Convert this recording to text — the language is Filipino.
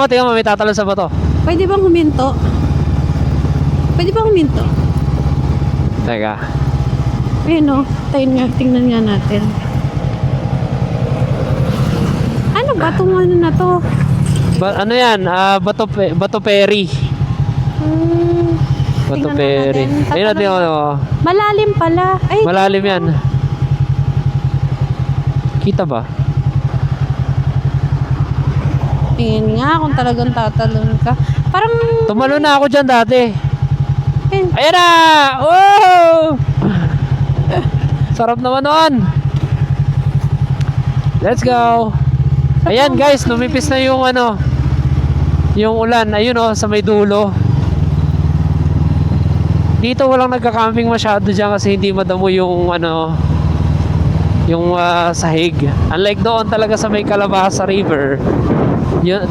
tingnan mo, may tatalo sa bato. Pwede bang huminto? Pwede bang huminto? Teka. Ayun o. Tingnan nga natin. Ano ba itong ano na to? Ano yan? Bato Perry. Bato Tingnan Perry. natin. Ayun natin, Malalim pala. Ay, malalim yan. Kita ba? tingin nga kung talagang tatalon ka. Parang... Tumalo na ako dyan dati. Eh, Ayan na! Wow! Sarap naman nun. Let's go. Ayan guys, lumipis na yung ano, yung ulan. Ayun oh, sa may dulo. Dito walang nagka-camping masyado dyan kasi hindi madamo yung ano, yung sahig. Unlike doon talaga sa may Calabasa River. Yun,